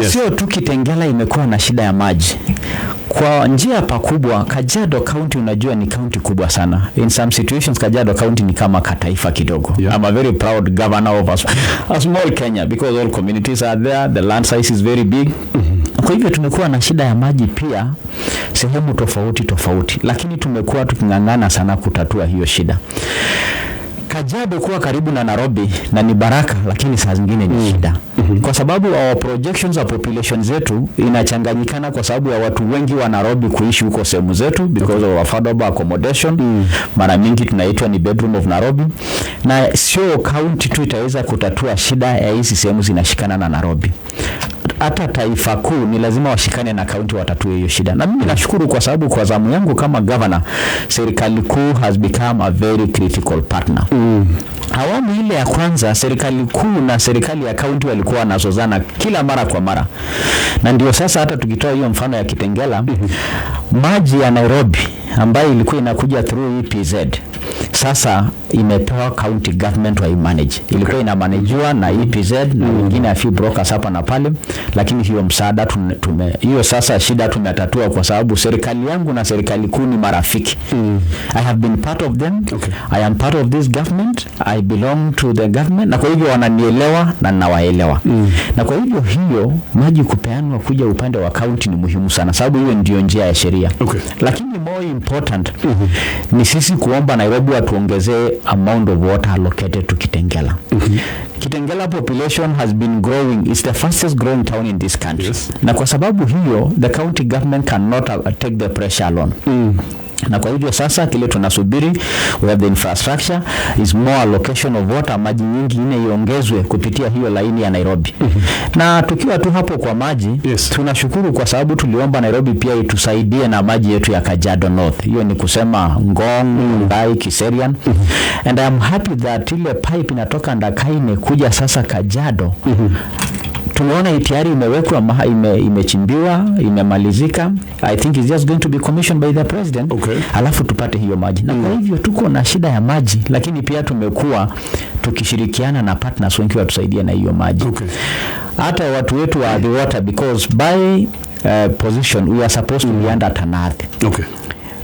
Sio tu Kitengela imekuwa na shida ya maji. Kwa njia pakubwa, Kajiado County unajua ni county kubwa sana. In some situations Kajiado County ni kama kataifa kidogo. I'm a very proud governor of a small Kenya because all communities are there, the land size is very big. Kwa hivyo tumekuwa na shida ya maji pia sehemu tofauti, lakini tumekuwa tukingangana sana kutatua hiyo shida. Kajiado kuwa karibu na Nairobi na ni baraka, lakini saa zingine ni shida. Kwa sababu our projections of population zetu inachanganyikana kwa sababu ya watu wengi wa Nairobi kuishi huko sehemu zetu because of affordable accommodation. Mara mingi tunaitwa ni bedroom of Nairobi, na sio county tu itaweza kutatua shida ya hizi sehemu zinashikana na Nairobi. Hata taifa kuu ni lazima washikane na county watatue hiyo shida. Na mimi nashukuru kwa sababu kwa zamu yangu kama governor, serikali kuu has become a very critical partner. Awamu ile ya kwanza serikali kuu na serikali ya county walikuwa wanazozana kila mara kwa mara. Na ndio sasa hata tukitoa hiyo mfano ya Kitengela, maji ya Nairobi ambayo ilikuwa inakuja through EPZ sasa imepewa county government wa manage. Ilikuwa inamanagewa na EPZ na wengine a few brokers hapa na pale, lakini hiyo msaada hiyo sasa shida tumetatua kwa sababu serikali yangu na serikali kuu ni marafiki. I have been part of them. I am part of this government. I belong to the government. Na kwa hivyo wananielewa na ninawaelewa. Na kwa hivyo hiyo maji kupeanwa kuja upande wa county ni muhimu sana sababu hiyo ndio njia ya sheria. Lakini more important ni sisi kuomba Nairobi watuongezee amount of water allocated to Kitengela. Kitengela population has been growing. It's the fastest growing town in this country. Na kwa sababu hiyo the county government cannot take the pressure alone. Na kwa hivyo sasa kile tunasubiri, we have the infrastructure, is more allocation of water, maji nyingi iongezwe kupitia hiyo laini ya Nairobi. Na tukiwa tu hapo kwa maji, tunashukuru kwa sababu tuliomba Nairobi pia itusaidie na maji yetu ya Kajiado North. Hiyo ni kusema Ngong, Ngai, Kiserian. And I am happy that ile pipe inatoka Ndakaine kuja sasa Kajiado. Tunaona tayari imewekwa imechimbiwa, imemalizika. I think it's just going to be commissioned by the president. Alafu tupate hiyo maji. Na kwa hivyo tuko na shida ya maji, lakini pia tumekuwa tukishirikiana na partners wengi watusaidia na hiyo maji. Hata watu wetu wa the water, because by position we are supposed to be under Tanathi.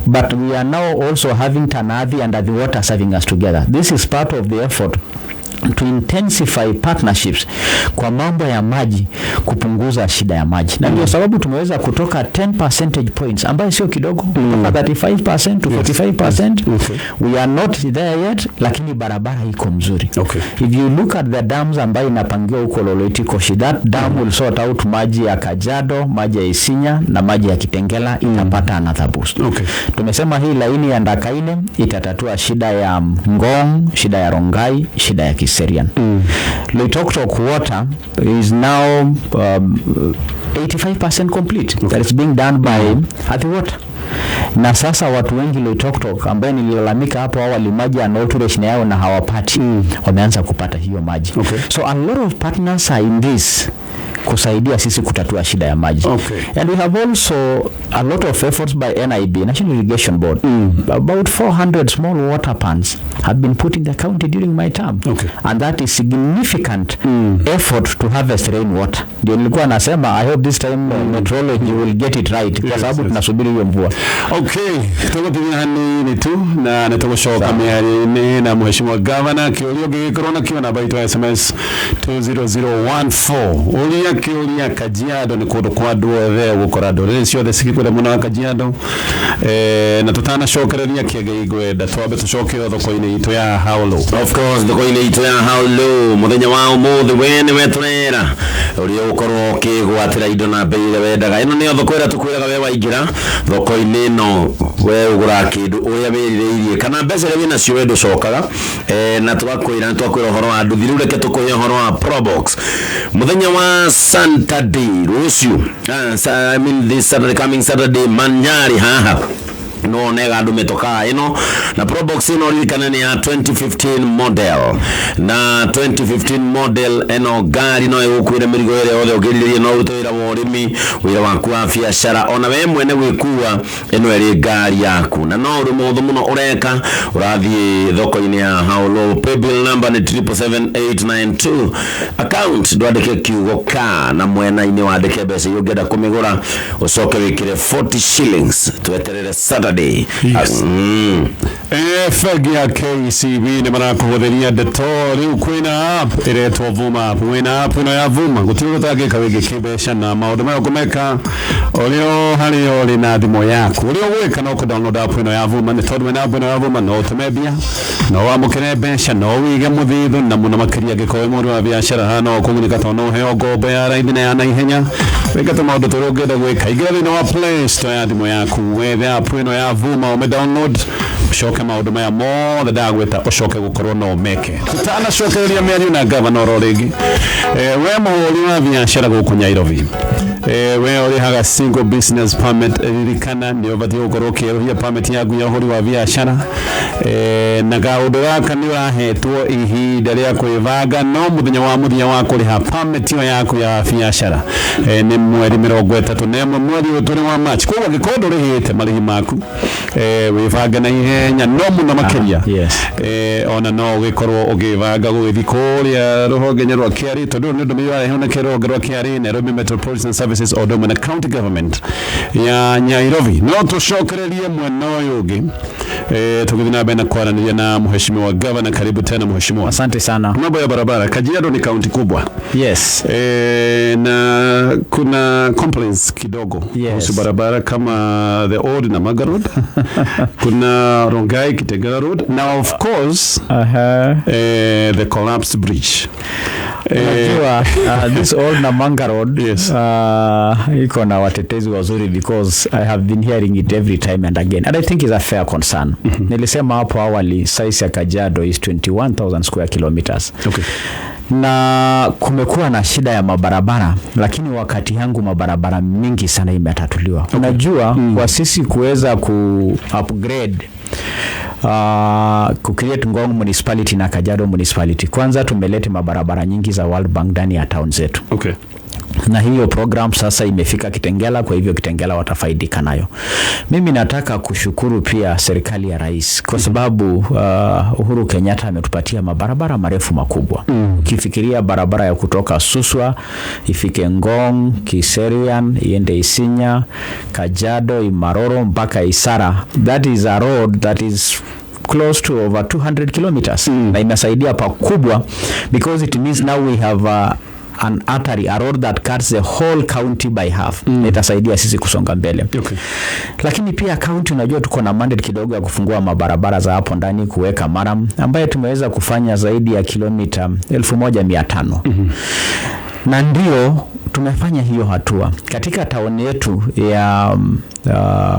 But we are now also having Tanathi and the water serving us together. This is part of the effort to intensify partnerships kwa mambo ya maji, kupunguza shida ya maji. Na ndio sababu tumeweza kutoka 10 percentage points ambayo sio kidogo, kutoka 35% to 45%. We are not there yet, lakini barabara iko mzuri. If you look at the dams ambayo inapangiwa huko Loloitikoshi, that dam will sort out maji ya Kajiado, maji ya Isinya na maji ya Kitengela itapata another boost. Tumesema hii laini ya Ndakaine itatatua shida ya Ngong, shida ya Rongai, shida ya Kiserian. Loitoktok water is now 85% complete. That is being done by Hathi Water. Na sasa watu wengi Loitoktok ambaye nililalamika hapo awali maji ya alteration yao na hawapati, wameanza kupata hiyo maji. So a lot of partners are in this kusaidia sisi kutatua shida ya maji. And we have also a lot of efforts by NIB, National Irrigation Board. About 400 small water pans have been put in the county during my term. And that is significant effort to harvest rainwater. Ndio nilikuwa nasema I hope this time meteorology will get it right kwa sababu tunasubiri hiyo mvua. Tuko tumehani ni tu na natokoshoka miari na mheshimiwa governor kiolio gikorona kiwa na baito SMS 20014 Olia kiolio Kajiado ni kudo kwa duwe gukora dore cio de sikikule muna Kajiado na tutana shokereria kiagigwe datwabe tushokira thoko-ini itu ya Haulo. Of course thoko-ini itu ya Haulo muthenya wa umuthi wene weturera uri ukorwo kigwatira indo na bei ire wendaga ino ni thoko-ira tukwiraga we waingira thoko-ini no we ugura kindu uya wiririirie kana mbeca ire wina cio wendo cokaga na twakwira horo wa nduthi riu reke tukuhe horo wa Probox muthenya wa Saturday rucio I mean this Saturday coming Saturday Manyari haha no nega andu metoka ino na probox ino ririkana ya 2015 model na 2015 model eno gari no igukwira mirigo ire othe ogiririe no utwira worimi wira waku wa biashara ona we mwene gwikua eno eri gari yaku na no uri muthu muno ureka urathie thoko-ini ya Haulo. Paybill number ni 77892 account ndwandike kiugo ka na mwena-ini wandike mbeca yongeda kumigura ucoke wikire 40 shillings tweterere Saturday. Yes. Fagi ya KCB ni marakuhudhiria detori ukwina app iretwa Vuma app wina app ino ya Vuma gutigo tagika wigi kibesha na maundu mayo kumeka olio hari oli na thimo yaku olio weka no ku download app ino ya Vuma ni tondu wina app ino ya Vuma no tumebia no wamukire besha no wige muthithu na muno makiria gikoe muri wa biashara hano kumunika tono heo ngombo ya raithina ya naihenya weka to maundu turi ungenda gwika igira thina wa Play Store ya thimo yaku wethe app ino ya Vuma ume download shoke maundu maya mothe ndagweta ushoke gukorwo no meke tutana shokeria meri na governor origi we muhuri wa biashara guku Nairobi we ori haga single business permit ririkana ni obati gukorwo kiruhia permit yaku ya uhuri wa biashara na gaundu gaka ni wahetwo ihinda ria kwivanga no muthenya wa kuriha permit yaku ya biashara ni mweri 31 na mweri uturi wa March kwa gikondo rihite marihi maku wivanga na ihenya no muno makiria ona no gikorwo ugivanga guthi kuria ruhonge rwa kiari tondu ni ndu miwa hona kironge rwa kiari Nairobi Metropolitan Services Odoma na county government ya Nairobi no tushokererie mwena uyugi tukithina bena kwaranĩria na mheshimiwa governor. Karibu tena mheshimiwa. Asante sana. Mambo ya barabara Kajiado ni county kubwa. Yes. Na kuna complaints kidogo kuhusu barabara kama the old Namanga Road kuna Rongai Kitengela Road now of course the collapsed bridge. This old Namanga Road yes. Iko na watetezi wazuri because I have been hearing it every time and again and I think it's a fair concern. Nilisema hapo awali size ya Kajiado is 21,000 square kilometers. Okay. Na kumekuwa na shida ya mabarabara lakini wakati yangu mabarabara mingi sana imetatuliwa. Okay. Unajua kwa sisi kuweza ku-upgrade ku-create Ngong municipality na Kajiado municipality kwanza tumelete mabarabara nyingi za World Bank ndani ya town zetu. Okay. Na hiyo program sasa imefika Kitengela, kwa hivyo Kitengela watafaidika nayo. Mimi nataka kushukuru pia serikali ya rais kwa sababu Uhuru Kenyatta ametupatia mabarabara marefu makubwa. Ukifikiria barabara ya kutoka Suswa ifike Ngong, Kiserian, iende Isinya, Kajiado, Imaroro mpaka Isara, that is a road that is close to over 200 kilometers. Na inasaidia pakubwa because it means now we have an artery, a road that cuts the whole county by half. Itasaidia sisi kusonga mbele. Okay. Lakini pia county unajua tuko na mandate kidogo ya kufungua mabarabara za hapo ndani kuweka maram ambaye tumeweza kufanya zaidi ya kilomita 1500. Na ndio tumefanya hiyo hatua katika town yetu ya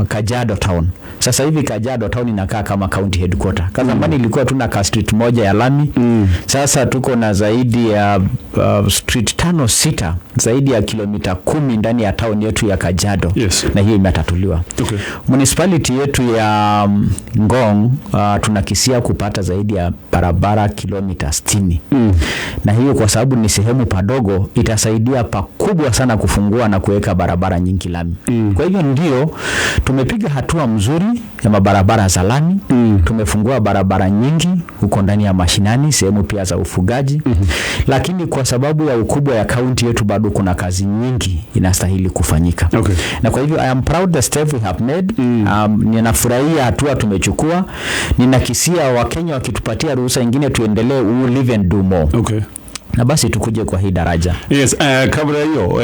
Kajiado town. Sasa hivi Kajiado town inakaa kama county headquarter. Zamani ilikuwa tuna ka street moja ya lami. Sasa tuko na zaidi ya street 5-6 zaidi ya kilomita 10 ndani ya town yetu ya Kajiado. Yes. Na hiyo imetatuliwa. Okay. Municipality yetu ya Ngong tunakisia kupata zaidi ya barabara kilomita 60. Na hiyo kwa sababu ni sehemu padogo itasaidia pakubwa sana kufungua na kuweka barabara nyingi lami. Kwa hivyo ndio tumepiga hatua mzuri ya mabarabara za lami. Tumefungua barabara nyingi huko ndani ya mashinani, sehemu pia za ufugaji. Lakini kwa sababu ya ukubwa ya county yetu bado kuna kazi nyingi inastahili kufanyika. Okay. Na kwa hivyo I am proud the step we have made. Ninafurahia hatua tumechukua. Ninakisia Wakenya wakitupatia ruhusa nyingine tuendelee, we will live and do more. Okay. Na basi tukuje kwa hii daraja. Yes, kabla hiyo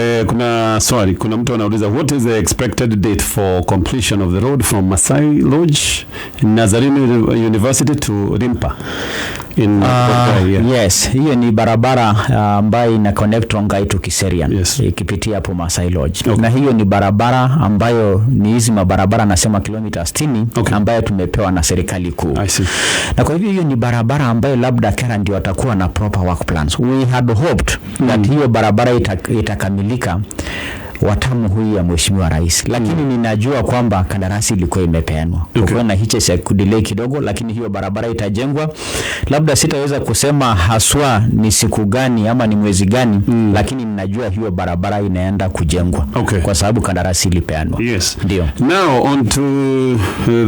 kuna mtu anauliza what is the expected date for completion of the road from Masai Lodge Nazarene University to Rimpa in Yes, hiyo ni barabara ambayo ina connect Rongai to Kiserian. Yes. Ikipitia hapo Masai Lodge. Okay. Na hiyo ni barabara ambayo ni hizi mabarabara nasema kilomita 60. Okay. Ambayo tumepewa na serikali kuu. I see. Na kwa hivyo hiyo ni barabara ambayo labda Kera ndio watakuwa na proper work plans. We had hoped that hiyo barabara itakamilika watamu huyu ya mheshimiwa rais, lakini ninajua kwamba kandarasi ilikuwa imepeanwa. Kwa na hicho cha delay kidogo, lakini hiyo barabara itajengwa. Labda sitaweza kusema haswa ni siku gani ama ni mwezi gani, lakini ninajua hiyo barabara inaenda kujengwa kwa sababu kandarasi ilipeanwa. Yes. Ndio. Now on to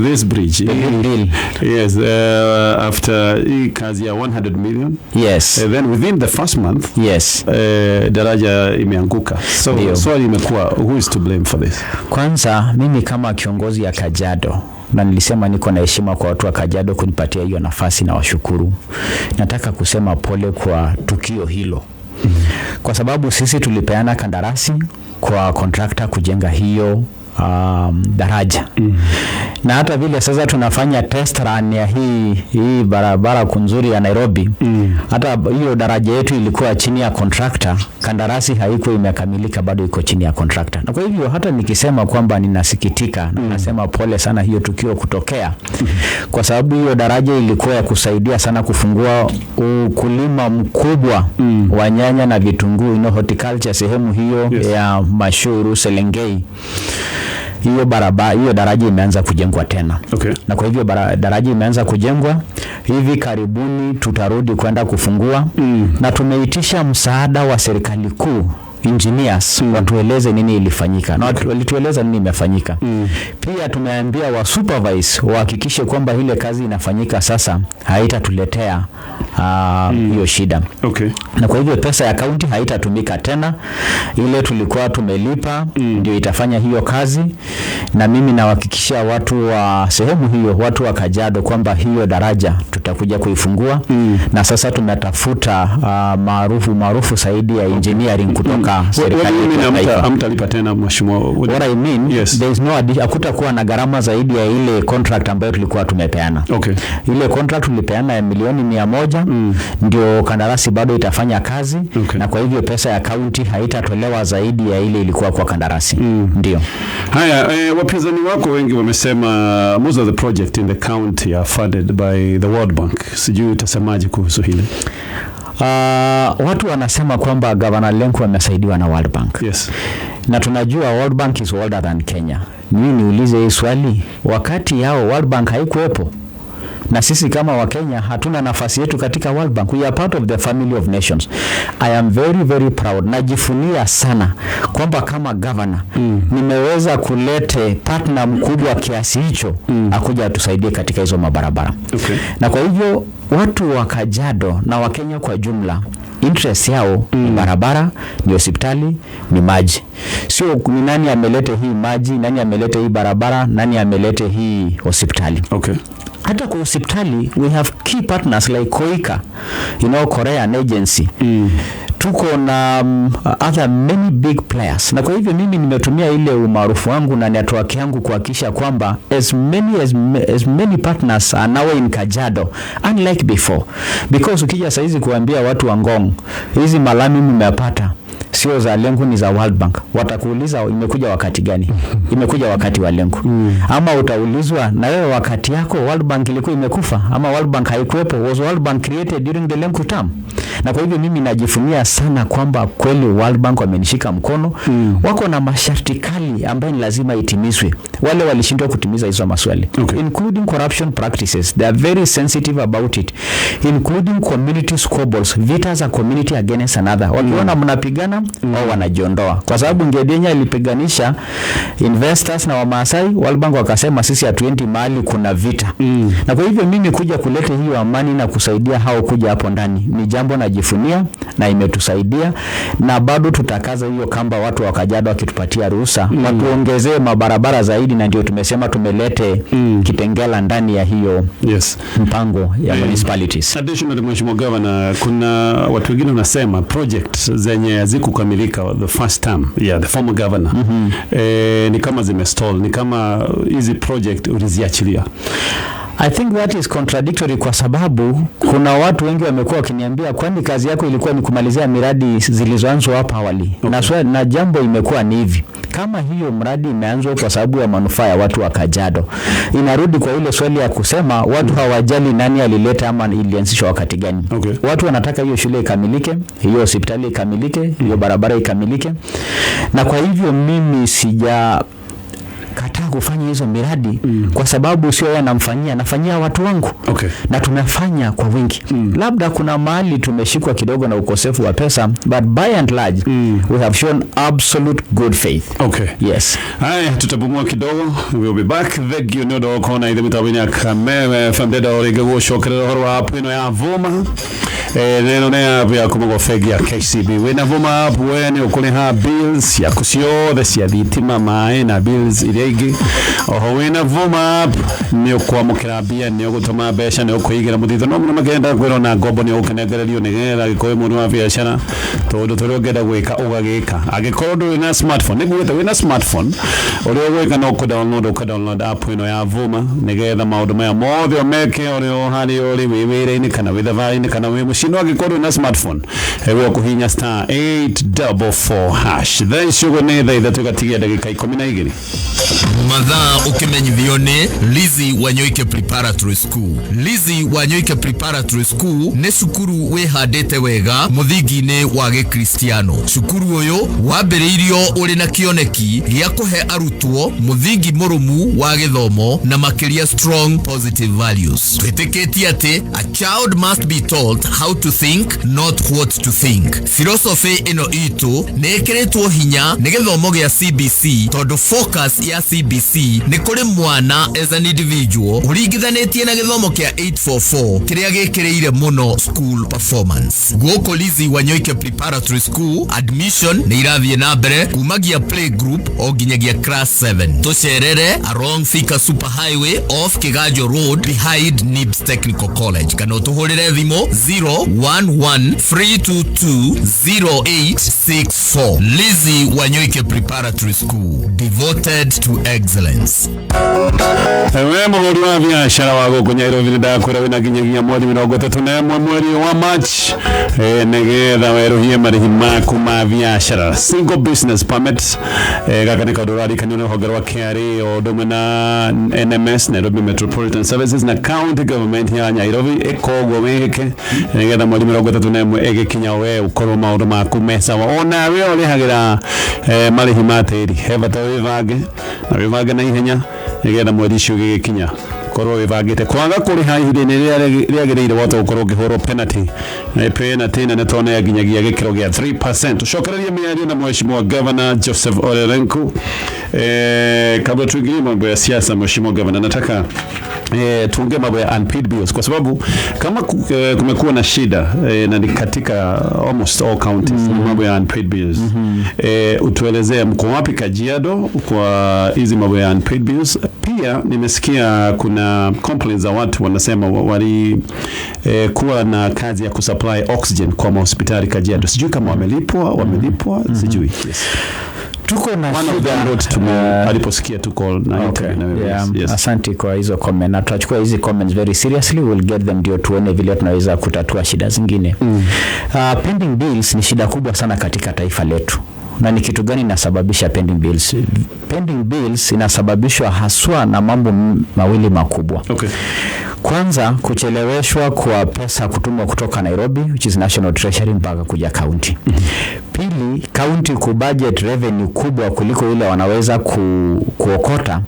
this bridge. Yes, after kazi ya 100 million. Yes. Then within the first month, yes, daraja imeanguka. So imekuwa, who is to blame for this? Kwanza mimi kama kiongozi ya Kajiado, na nilisema niko na heshima kwa watu wa Kajiado kunipatia hiyo nafasi na washukuru. Nataka kusema pole kwa tukio hilo. Kwa sababu sisi tulipeana kandarasi kwa contractor kujenga hiyo daraja. Na hata vile sasa tunafanya test run ya hii barabara kunzuri ya Nairobi. Hata hiyo daraja yetu ilikuwa chini ya contractor, kandarasi haikuwa imekamilika, bado iko chini ya contractor. Na kwa hivyo hata nikisema kwamba ninasikitika, nasema pole sana hiyo tukio kutokea. Kwa sababu hiyo daraja ilikuwa ya kusaidia sana kufungua ukulima mkubwa wa nyanya na vitunguu, horticulture sehemu hiyo ya Mashuru Selengei. Hiyo daraja imeanza kujengwa tena. Na kwa hivyo daraja imeanza kujengwa, hivi karibuni tutarudi kwenda kufungua. Na tumeitisha msaada wa serikali kuu, engineers, watueleze nini ilifanyika. Na walitueleza nini imefanyika. Pia tumeambia wa supervise wahakikishe kwamba ile kazi inafanyika sasa haitatuletea hiyo shida. Na kwa hivyo pesa ya kaunti haitatumika tena, ile tulikuwa tumelipa ndio itafanya hiyo kazi. Na mimi nawahakikishia watu wa sehemu hiyo, watu wa Kajiado, kwamba hiyo daraja tutakuja kuifungua. Na sasa tunatafuta maarufu zaidi ya engineering kutoka serikali. Hamtalipa tena mheshimiwa? What I mean, there is no hakutakuwa na gharama zaidi ya ile contract ambayo tulikuwa tumepeana. Ile contract tulipeana ya milioni 100, ndio kandarasi bado itafanya kazi. Na kwa hivyo pesa ya kaunti haitatolewa zaidi ya ile ilikuwa kwa kandarasi. Ndio. Haya, wapinzani wako wengi wamesema most of the project in the county are funded by the World Bank. Sijui utasemaje kuhusu hili? Watu wanasema kwamba Ngabana Lenku amesaidiwa na World Bank. Na tunajua World Bank is older than Kenya. Mimi niulize hii swali, wakati yao World Bank haikuwepo. Na sisi kama wa Kenya hatuna nafasi yetu katika World Bank. We are part of the family of nations. I am very very proud. Najifunia sana kwamba kama governor nimeweza kulete partner mkubwa kiasi hicho akuja atusaidie katika hizo mabarabara. Na kwa hivyo watu wa Kajiado na wa Kenya kwa jumla, interest yao ni barabara, ni hospitali, ni maji. Sio ni nani amelete hii maji, nani amelete hii barabara, nani amelete hii hospitali. Hata kwa hospitali we have key partners like Koika, Korean agency. Tuko na other many big players. Na kwa hivyo mimi nimetumia ile umaarufu wangu na network yangu kuhakikisha kwamba as many partners are now in Kajiado, unlike before. Because ukija saizi kuambia watu wa Ngong, hizi malami mmepata sio za Lenku, ni za World Bank, watakuuliza imekuja wakati gani? Imekuja wakati wa Lenku. Ama utaulizwa na wewe wakati yako World Bank ilikuwa imekufa ama World Bank haikuwepo? Was World Bank created during the Lenku term? Na kwa hivyo mimi najifunia sana kwamba kweli World Bank wamenishika mkono. Wako na masharti kali ambayo ni lazima itimizwe. Wale walishindwa kutimiza hizo maswali, including corruption practices. They are very sensitive about it, including community squabbles, vita za community against another. Wakiona mnapigana wao wanajiondoa, kwa sababu Ngedenya ilipiganisha investors na Wamaasai. World Bank wakasema sisi hatuendi mahali kuna vita. Na kwa hivyo mimi kuja kuleta hiyo amani na kusaidia hao kuja hapo ndani ni jambo najifunia na imetusaidia. Na bado tutakaza hiyo kamba, watu wa Kajiado wakitupatia ruhusa watuongezee mabarabara zaidi, na ndio tumesema tumelete Kitengela ndani ya hiyo mpango ya municipalities. Additional Mheshimiwa Governor, kuna watu wengine wanasema project zenye hazikukamilika the first time the former governor ni kama zimestall, ni kama hizi project uliziachilia. I think that is contradictory, kwa sababu kuna watu wengi wamekuwa wakiniambia kwani kazi yako ilikuwa ni kumalizia miradi zilizoanzwa hapa awali. Na jambo imekuwa ni hivi, kama hiyo mradi imeanzwa kwa sababu ya manufaa ya watu wa Kajiado, inarudi kwa ile swali ya kusema watu hawajali nani alileta ama ilianzishwa wakati gani. Watu wanataka hiyo shule ikamilike, hiyo hospitali ikamilike, hiyo barabara ikamilike. Na kwa hivyo mimi sija kataa kufanya hizo miradi kwa sababu sio yeye anafanyia watu wangu. Na tumefanya kwa wingi. Labda kuna mahali tumeshikwa kidogo na ukosefu wa pesa, but by and large we have shown absolute good faith. Yes. Haya, tutapumua kidogo. We'll be back. Thank you no kona ile mtabanya kamera famdeda orego shokera horo hapo ino ya vuma. Neno ne ya kumogo fegi ya KCB. Wena vuma hapo wene ukole ha bills ya kusio the thitima mai na bills irege. Oho wena vuma hapo ni kwa mukirabia ni gutuma besha ni kuigira mutito no magenda kwero na gobo ni ukenegererio negera gikoye muntu wa biashara todo turogeda gweka ugagika agikodo na smartphone niguta wena smartphone ore gweka no ku download app ino ya vuma negetha maundu maya mothe omeke ore hari ore wewere ni kana withavai ni kana we mushino agikodo na smartphone ewe kuhinya *844# then shugo ne tha tugatigia dakika 12 Madha ukimenyithio ni Lizi Wanyoike Preparatory School. Lizi Wanyoike Preparatory School ne cukuru wihandite wega muthingi-ini wa Gikristiano. Cukuru uyu wambiriirio uri na kioneki gia kuhe arutwo muthingi murumu wa githomo na makiria strong positive values. Twitikitie ati a child must be taught how to think, not what to think. Philosophy ino itu nekiritwo hinya ni githomo gia CBC tondu focus ya CBC ni kuri mwana as an individual uringithanitie na githomo kia 844 kiria gikireire muno school performance. Guko Lizi Wanyoike Preparatory School admission ni irathie na mbere kumagia play group o ginyagia class 7. Tucerere along Thika Super Highway off Kigajo Road behind Nibs Technical College. Kana tuhurire thimo 0113220864. Lizi Wanyoike Preparatory School, devoted to excellence. Ewe muguri wa biashara wago kunyairu vinda kwera wina ginyagia mwezi 31 mwezi wa March negetha weruhie marihi maku ma biashara single business permit gaka ni kodorari kanyo hogerwa KRA o domena NMS Nairobi Metropolitan Services na county government ya Nairobi ekogwo weke negetha mwezi 31 egekinya we ukoro maundu maku mesa ona we ole hagira marihi materi hebata wivage na wivage na ihenya negetha mwezi cio gigikinya korwo wivagite kwaga kuri haihire riagireire watu ukorwo ngihoro penalty na netone ya ginyagia gikiro gia 3%. Ushokereria miario na mheshimiwa Ngabana Joeseph Ole Lenku. Kabla tuingie mambo ya siasa, mheshimiwa Ngabana, nataka tuongee mambo ya unpaid bills kwa sababu kama kumekuwa na shida na katika almost all counties mambo ya unpaid bills. Utuelezee mko wapi Kajiado kwa hizi mambo ya unpaid bills? Pia nimesikia kuna complaints za watu wanasema wali kuwa na kazi ya kusupply oxygen kwa hospitali Kajiado. Sijui kama wamelipwa sijui. Yes. Tuko na aliposikia tuko na yes. Asante kwa hizo comment. Na tutachukua hizi comments very seriously. We'll get them ndio tuone vile tunaweza kutatua shida zingine. Pending bills ni shida kubwa sana katika taifa letu. Na ni kitu gani inasababisha pending bills? Pending bills inasababishwa haswa na mambo mawili makubwa. Kwanza, kucheleweshwa kwa pesa kutumwa kutoka Nairobi, which is National Treasury, mpaka kuja county. Pili, county kubudget revenue kubwa kuliko ile wanaweza kuokota.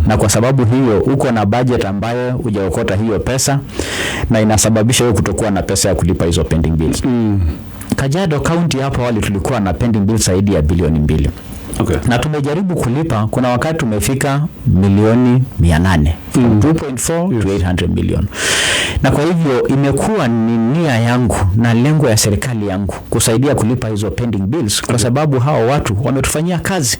Na kwa sababu hiyo uko na budget ambayo hujaokota hiyo pesa na inasababisha wewe kutokuwa na pesa ya kulipa hizo pending bills. Kajiado County hapo awali tulikuwa na pending bills zaidi ya bilioni 2. Na tumejaribu kulipa, kuna wakati tumefika milioni 800 from 2.4 to 800 million. Na kwa hivyo imekuwa ni nia yangu na lengo ya serikali yangu kusaidia kulipa hizo pending bills kwa sababu hao watu wametufanyia kazi.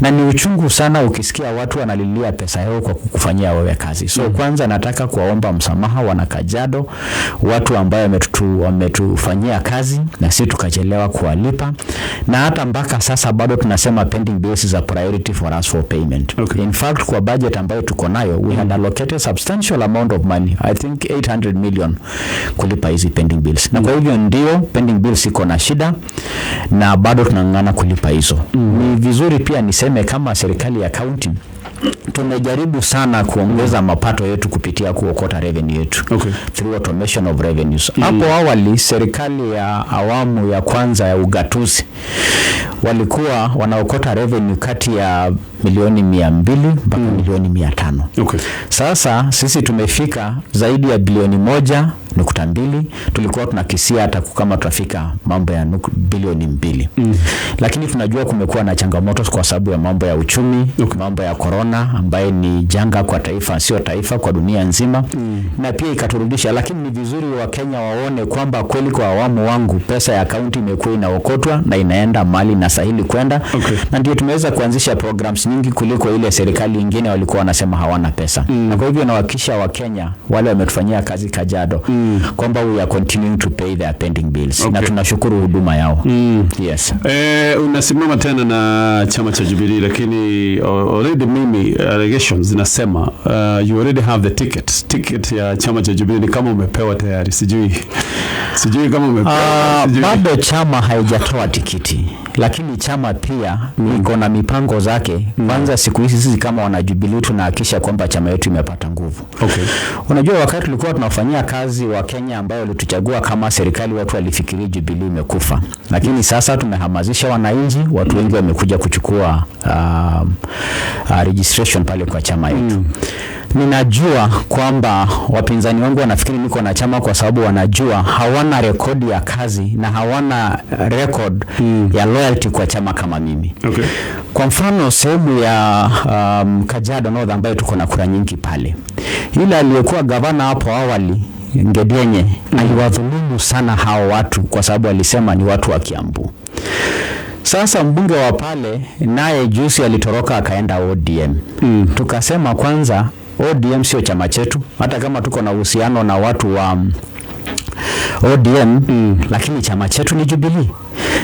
Na ni uchungu sana ukisikia watu wanalilia pesa yao kwa kukufanyia wewe kazi. So kwanza nataka kuwaomba msamaha wana Kajiado, watu ambao wametufanyia kazi na sisi tukachelewa kuwalipa. Na hata mpaka sasa bado tunasema tunasema pending bills is a priority for us for payment. Okay. In fact, kwa budget ambayo tuko nayo, we had allocated substantial amount of money, I think 800 million kulipa hizi pending bills. Na kwa hivyo ndio pending bills iko na shida na bado tunang'ang'ana kulipa hizo. Ni vizuri pia niseme kama serikali ya county tumejaribu sana kuongeza mapato yetu kupitia kuokota revenue yetu through automation of revenues. Hapo awali serikali ya awamu ya kwanza ya ugatuzi walikuwa wanaokota revenue kati ya milioni 200 mpaka milioni 500. Sasa sisi tumefika zaidi ya bilioni 1.2. Tulikuwa tunakisia hata kama tutafika mambo ya bilioni 2. Lakini tunajua kumekuwa na changamoto kwa sababu ya mambo ya uchumi, mambo ya corona ambaye ni janga kwa taifa, sio taifa, kwa dunia nzima. Na pia ikaturudisha, lakini ni vizuri wa Kenya waone kwamba kweli kwa awamu wangu pesa ya kaunti imekuwa inaokotwa na inaenda mali na sahili kwenda. Na ndio tumeweza kuanzisha programs nyingi kuliko ile serikali nyingine walikuwa wanasema hawana pesa. Na kwa hivyo nawahakikishia wa Kenya wale wametufanyia kazi Kajiado kwamba we are continuing to pay their pending bills. Na tunashukuru huduma yao. Yes. Unasimama tena na chama cha Jubilee, lakini already mimi allegations zinasema you already have the ticket ya chama cha Jubilee, ni kama umepewa tayari. Sijui kama umepewa. Bado chama haijatoa tikiti, lakini chama pia iko na mipango zake. Kwanza siku hizi sisi kama wana Jubilee tunahakikisha kwamba chama yetu imepata nguvu. Unajua wakati tulikuwa tunafanyia kazi wa Kenya ambao walituchagua kama serikali, watu walifikiri Jubilee imekufa. Lakini sasa tumehamasisha wananchi, watu wengi wamekuja kuchukua registration pale kwa chama yetu. Ninajua kwamba wapinzani wangu wanafikiri niko na chama kwa sababu wanajua hawana rekodi ya kazi na hawana record ya loyalty kwa chama kama mimi. Kwa mfano sehemu ya Kajiado North ambayo tuko na kura nyingi pale, ila aliyekuwa gavana hapo awali Ndereti aliwadhulumu sana hao watu kwa sababu alisema ni watu wa Kiambu. Sasa mbunge wa pale naye juzi alitoroka akaenda ODM. Tukasema kwanza ODM sio chama chetu, hata kama tuko na uhusiano na watu wa ODM, lakini chama chetu ni Jubilee.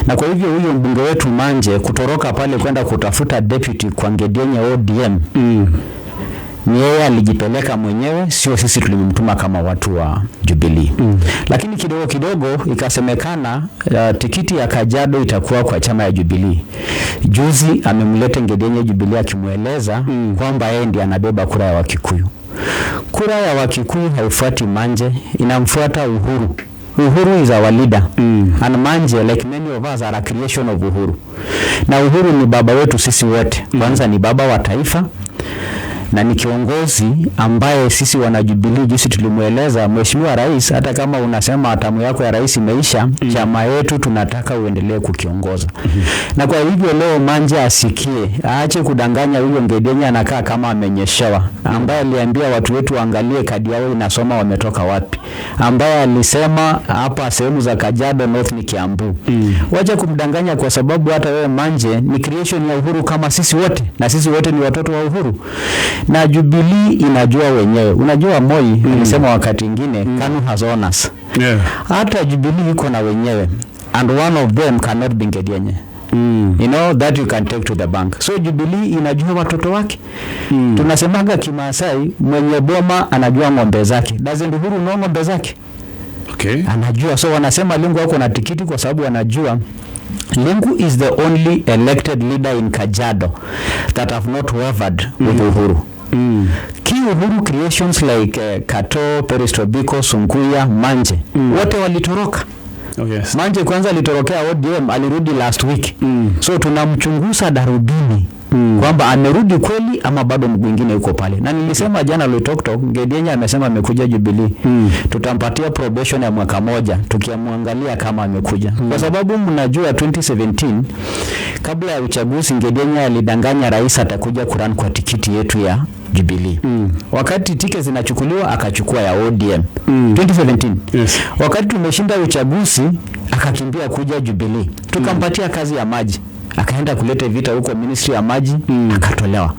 Na kwa hivyo huyo mbunge wetu Manje kutoroka pale kwenda kutafuta deputy kwa Ndereti ODM, ni yeye alijipeleka mwenyewe, sio sisi tulimtuma kama watu wa Jubilee. Lakini kidogo ikasemekana tikiti ya Kajiado itakuwa kwa chama ya Jubilee. Juzi amemleta Ndereti Jubilee akimueleza kwamba yeye ndiye anabeba kura ya Wakikuyu. Kura ya Wakikuyu haifuati Manje, inamfuata Uhuru. Uhuru is our leader. And Manje, like many of us, are a creation of Uhuru. Na Uhuru ni baba wetu sisi wote. Kwanza ni baba wa taifa na ni kiongozi ambaye sisi wana Jubilee juzi tulimueleza Mheshimiwa Rais, hata kama unasema atamu yako ya rais imeisha, chama yetu tunataka uendelee kukiongoza. Na kwa hivyo leo Manje asikie, aache kudanganya huyo Ndereti anakaa kama amenyeshewa, ambaye aliambia watu wetu waangalie kadi yao inasoma wametoka wapi, ambaye alisema hapa sehemu za Kajiado North ni Kiambu. Wacha kumdanganya, kwa sababu hata wewe Manje ni creation ya Uhuru kama sisi wote, na sisi wote ni watoto wa Uhuru. Na Jubilee inajua wenyewe. Unajua Moi alisema wakati mwingine KANU has owners. Hata Jubilee iko na wenyewe, and one of them cannot be Ndereti. You know that you can take to the bank. So Jubilee inajua watoto wake. Tunasemaga Kimasai, mwenye boma anajua ng'ombe zake. Doesn't Uhuru know ng'ombe zake? Anajua. So wanasema Lenku wako na tikiti kwa sababu wanajua Lenku is the only elected leader in Kajiado that have not wavered with Uhuru. Key Uhuru creations like Kato, Peristobiko, Sunkuya, Manje, wote walitoroka. Manje kwanza alitorokea ODM, alirudi last week. So tunamchunguza darubini kwamba amerudi kweli ama bado mwingine yuko pale. Na nilisema jana Loitoktok, Ndereti amesema amekuja Jubilee. Tutampatia probation ya mwaka moja tukiamwangalia kama amekuja. Kwa sababu mnajua 2017 kabla ya uchaguzi Ndereti alidanganya rais atakuja kurun kwa tikiti yetu ya Jubilee. Wakati tiketi zinachukuliwa akachukua ya ODM 2017. Wakati tumeshinda uchaguzi akakimbia kuja Jubilee. Tukampatia kazi ya maji, akaenda kuleta vita huko ministry ya maji, akatolewa.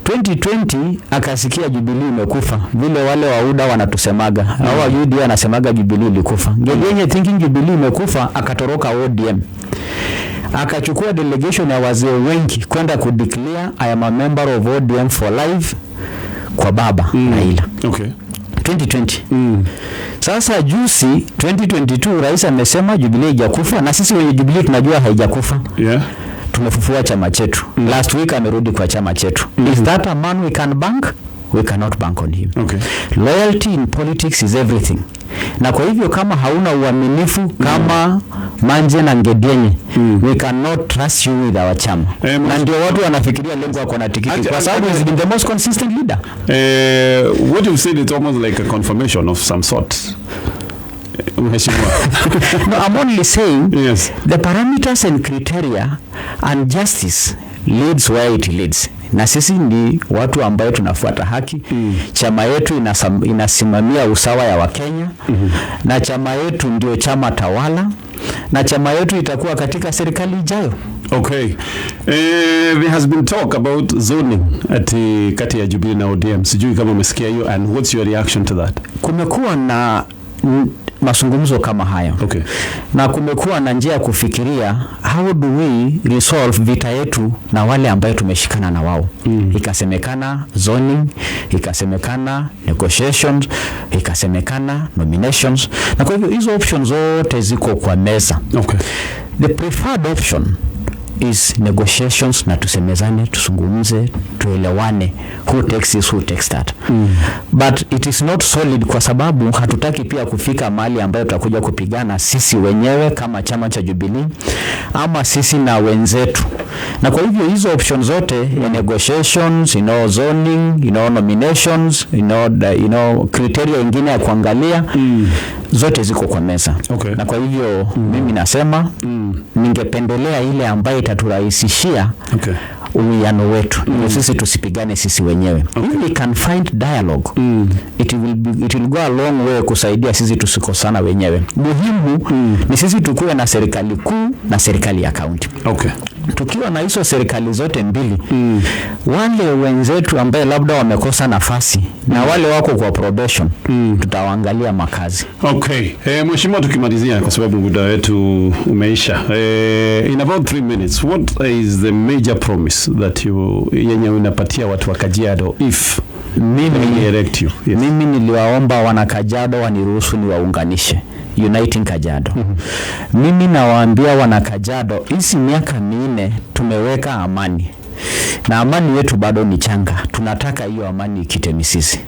2020 akasikia Jubilee imekufa, vile wale wa UDA wanatusemaga, au UDA anasemaga Jubilee ilikufa. Ndereti thinking Jubilee imekufa, akatoroka ODM. akachukua delegation ya wazee wengi kwenda kudeclare I am a member of ODM for life kwa baba Raila. Okay. 2020. Sasa juzi 2022 rais amesema Jubilee haijakufa, na sisi wenye Jubilee tunajua haijakufa. Yeah. Tumefufua chama chetu. Last week amerudi kwa chama chetu. Is that a man we can bank? We cannot bank on him. Okay. Loyalty in politics is everything. Na kwa hivyo kama hauna uaminifu kama Manje na Ngedienye, we cannot trust you with our chama. Na ndio watu wanafikiria Lenku ako na tikiti kwa sababu he's been the most consistent leader. What you've said, it's almost like a confirmation of some sort. No, I'm only saying yes. The parameters and criteria and justice leads where it leads. Na sisi ni watu ambao tunafuata haki. Chama yetu inasimamia usawa ya Wakenya. Na chama yetu ndio chama tawala. Na chama yetu itakuwa katika serikali ijayo. Okay. There has been talk about zoning kati ya Jubilee na ODM. Sijui kama umesikia hiyo, and what's your reaction to that? Kumekuwa na mazungumzo kama haya. Okay. Na kumekuwa na njia ya kufikiria how do we resolve vita yetu na wale ambao tumeshikana na wao. Ikasemekana zoning, ikasemekana negotiations, ikasemekana nominations. Na kwa hivyo hizo options zote ziko kwa meza. Okay. The preferred option is negotiations, na tusemezane, tusungumze, tuelewane who takes this, who takes that. But it is not solid kwa sababu hatutaki pia kufika mahali ambayo tutakuja kupigana sisi wenyewe kama chama cha Jubilee ama sisi na wenzetu. Na kwa hivyo hizo options zote ya negotiations, zoning, nominations, criteria ingine ya kuangalia zote ziko kwa meza. Okay. Na kwa hivyo mimi nasema ningependelea ile ambayo itaturahisishia uwiano wetu. Sisi tusipigane sisi wenyewe. If we can find dialogue, it will go a long way kusaidia sisi tusikosana wenyewe. Muhimu ni sisi tukue na serikali kuu na serikali ya kaunti. Okay. Tukiwa na hizo serikali zote mbili, wale wenzetu ambao labda wamekosa nafasi na wale wako kwa probation, tutawaangalia makazi. Okay. Mheshimiwa, tukimalizia kwa sababu muda wetu umeisha. In about 3 minutes, what is the major promise that yenye unapatia watu wa Kajiado if mimi elect you? Yes. Mimi niliwaomba wana Kajiado waniruhusu niwaunganishe. Uniting Kajiado. Mimi nawaambia wana Kajiado, hizi miaka 4 tumeweka amani. Na amani yetu bado ni changa. Tunataka hiyo amani ikite misisi.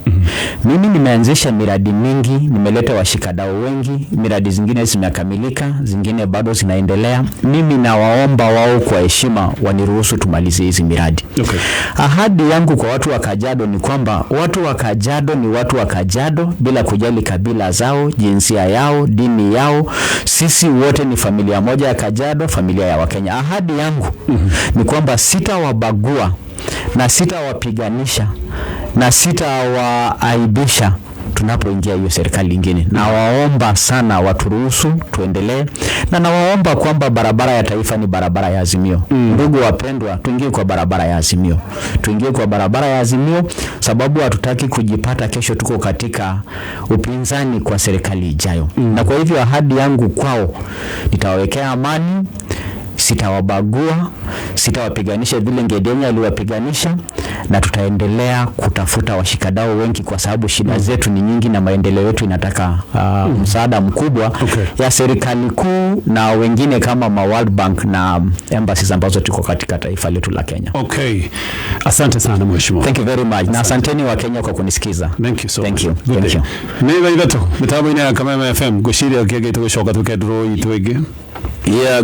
Mimi nimeanzisha miradi mingi, nimeleta washikadau wengi, miradi zingine zimekamilika, zingine bado zinaendelea. Mimi nawaomba wao kwa heshima waniruhusu tumalize hizi miradi. Okay. Ahadi yangu kwa watu wa Kajiado ni kwamba watu wa Kajiado ni watu wa Kajiado bila kujali kabila zao, jinsia yao, dini yao. Sisi wote ni familia moja ya Kajiado, familia ya Wakenya. Ahadi yangu ni kwamba sitawabagua na sitawapiganisha na sitawaaibisha tunapoingia hiyo serikali nyingine. Na waomba sana waturuhusu tuendelee, na nawaomba kwamba barabara ya taifa ni barabara ya Azimio. Ndugu wapendwa, tuingie kwa barabara ya Azimio. Tuingie kwa barabara ya Azimio sababu hatutaki kujipata kesho tuko katika upinzani kwa serikali ijayo. Na kwa hivyo ahadi yangu kwao, nitawawekea amani, sitawabagua, sitawapiganisha vile Ngedienye aliwapiganisha, na tutaendelea kutafuta washikadau wengi kwa sababu shida zetu ni nyingi na maendeleo yetu inataka msaada mkubwa ya serikali kuu na wengine kama World Bank na embassies ambazo tuko katika taifa letu la Kenya. Okay. Asante sana mheshimiwa. Thank you very much. Na asanteni wa Kenya kwa kunisikiza. Thank you so much. Thank you. Good Thank day. you. Neva idato. Mitabu ina kama FM. Goshiri akege to shoka to kedro itwege. Yeah,